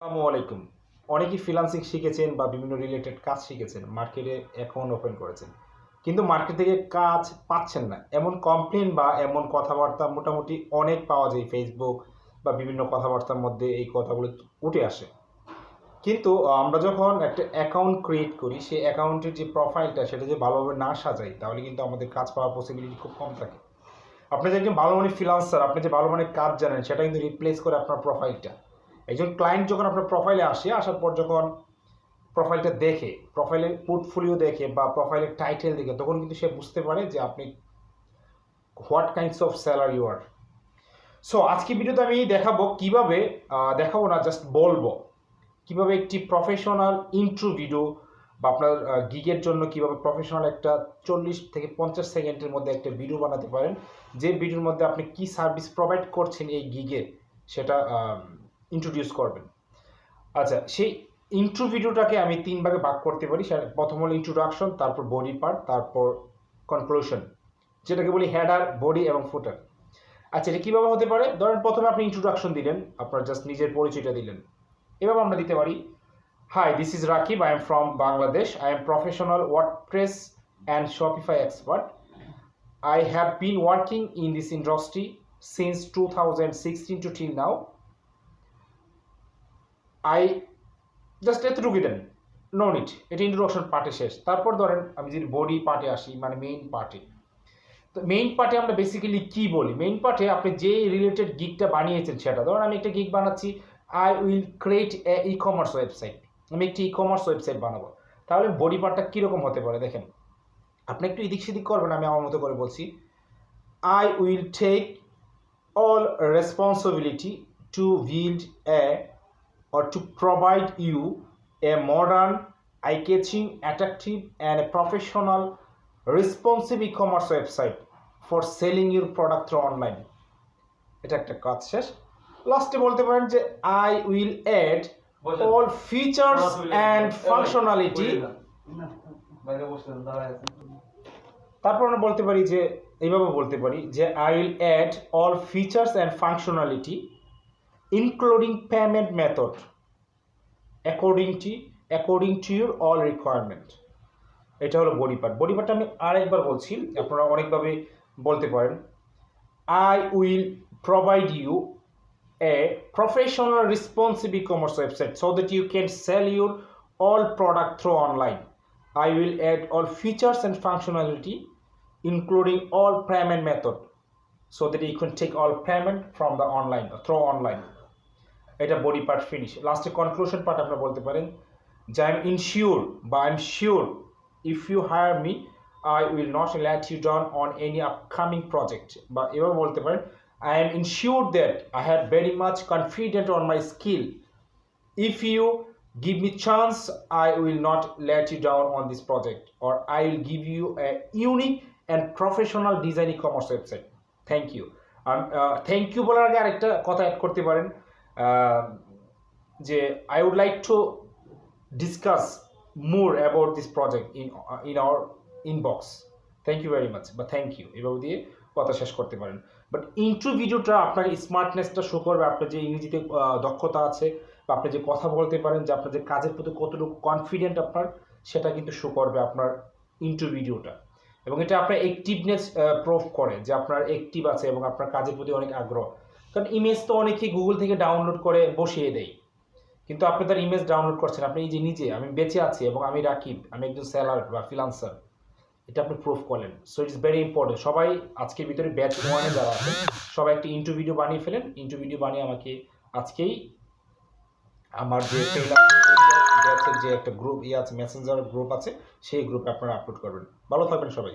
আসসালামু আলাইকুম। অনেকেই ফ্রিল্যান্সিং শিখেছেন বা বিভিন্ন রিলেটেড কাজ শিখেছেন, মার্কেটে অ্যাকাউন্ট ওপেন করেছেন, কিন্তু মার্কেট থেকে কাজ পাচ্ছেন না এমন কমপ্লেন বা এমন কথাবার্তা মোটামুটি অনেক পাওয়া যায় ফেসবুক বা বিভিন্ন কথাবার্তার মধ্যে এই কথাগুলো উঠে আসে। কিন্তু আমরা যখন একটা অ্যাকাউন্ট ক্রিয়েট করি, সেই অ্যাকাউন্টের যে প্রোফাইলটা সেটা যদি ভালোভাবে না সাজাই তাহলে কিন্তু আমাদের কাজ পাওয়ার পসিবিলিটি খুব কম থাকে। আপনি যে একজন ভালো মানের ফ্রিল্যান্সার, আপনি যে ভালো মানের কাজ জানেন সেটা কিন্তু রিপ্লেস করে আপনার প্রোফাইলটা। একজন ক্লায়েন্ট যখন আপনার প্রোফাইলে আসে, আসার পর যখন প্রোফাইলটা দেখে, প্রোফাইলের পোর্টফোলিও দেখে বা প্রোফাইলের টাইটেল দেখে, তখন কিন্তু সে বুঝতে পারে যে আপনি what kinds of seller you are. So আজকে ভিডিওতে আমি দেখাবো কিভাবে, দেখাবো না জাস্ট বলবো কিভাবে একটি প্রফেশনাল ইন্ট্রো ভিডিও বা আপনার গিগের জন্য কিভাবে প্রফেশনাল একটা 40 থেকে 50 সেকেন্ডের মধ্যে একটা ভিডিও বানাতে পারেন, যে ভিডিওর মধ্যে আপনি কি সার্ভিস প্রোভাইড করছেন এই গিগে সেটা ইন্ট্রোডিউস করবেন। আচ্ছা, সেই ইন্ট্রো ভিডিওটাকে আমি 3 ভাগে ভাগ করতে পারি। প্রথম হলো ইন্ট্রোডাকশন, তারপর বডি পার্ট, তারপর কনক্লুশন, যেটাকে বলি হেডার, বডি এবং ফুটার। আচ্ছা, এটা কীভাবে হতে পারে? ধরেন প্রথমে আপনি ইন্ট্রোডাকশন দিলেন, আপনার জাস্ট নিজের পরিচয়টা দিলেন। এভাবে আমরা দিতে পারি, hi, this is Rakib, I am from Bangladesh, I am professional WordPress and Shopify expert, I have been working in this industry since 2016 to till now. I just এতটুকু দেন, নো নিট। এটা ইন্ট্রোডাকশন পার্টে শেষ। তারপর ধরেন আমি যদি বডি পার্টে আসি, মানে মেইন পার্টে, তো মেইন পার্টে আমরা বেসিক্যালি কি বলি? মেইন পার্টে আপনি যে রিলেটেড গিগটা বানিয়েছেন সেটা, ধরেন আমি একটা গিগ বানাচ্ছি, I will create a e commerce website, আমি একটি ই কমার্স ওয়েবসাইট বানাবো। তাহলে বডি পার্টটা কীরকম হতে পারে দেখেন। আপনি একটু এদিক সেদিক করবেন, আমি আমার মতো করে বলছি, I will take all responsibility to build a or to provide you a modern, eye-catching, attractive and a professional responsive e-commerce website for selling your product through online. এটা একটা কাজ শেষ। লাস্টে বলতে পারেন যে I will add all features and functionality। তারপর আমরা বলতে পারি যে, এইভাবে বলতে পারি যে I will add all features and functionality including payment method according to your all requirement. এটা হলো বডি পার্ট। বডি পার্টটা আমি আরেকবার বলছি, আপনারা অনেকভাবে বলতে পারেন। I will provide you a professional responsive e-commerce website so that you can sell your all product through online. I will add all features and functionality including all payment method so that you can take all payment from the online through online. এটা body part finish. লাস্টে conclusion part আপনারা বলতে পারেন যে I am insure বা I am sure if you hire me I will not let you down on any upcoming project, বা এভাবে বলতে পারেন I am insure that I have very much confident on my skill, if you give me chance I will not let you down on this project, or I will give you a unique and professional design e-commerce website. Thank you. Thank you বলার আগে আরেকটা কথা add করতে পারেন যে I would like to discuss more about this project in our inbox. Thank you very much, বা thank you এভাবে দিয়ে কথা শেষ করতে পারেন। বাট ইন্ট্রো ভিডিওটা আপনার স্মার্টনেসটা শো করবে, আপনার যে ইংরেজিতে দক্ষতা আছে বা আপনি যে কথা বলতে পারেন, যে আপনার যে কাজের প্রতি কতটুকু কনফিডেন্ট আপনার, সেটা কিন্তু শো করবে আপনার ইন্ট্রো ভিডিওটা। এবং এটা আপনার অ্যাক্টিভনেস প্রুফ করে যে আপনার অ্যাক্টিভ আছে এবং আপনার কাজের প্রতি অনেক আগ্রহ। কারণ ইমেজ তো অনেকেই গুগল থেকে ডাউনলোড করে বসিয়ে দেয়, কিন্তু আপনি তার ইমেজ ডাউনলোড করছেন, আপনি এই যে নিজে আমি বেঁচে আছি এবং আমি রাকিব, আমি একজন সেলার বা ফ্রিল্যান্সার, এটা আপনি প্রুফ করলেন। So it's very important. সবাই আজকের ভিতরে ব্যাচ 1-এ যারা আছেন সবাই একটা ইন্ট্রো ভিডিও বানিয়ে ফেলেন। ইন্ট্রো ভিডিও বানিয়ে আমাকে আজকেই আমার যে ব্যাচের যে একটা গ্রুপ আছে, মেসেঞ্জার গ্রুপ আছে, সেই গ্রুপে আপনারা আপলোড করবেন। ভালো থাকবেন সবাই।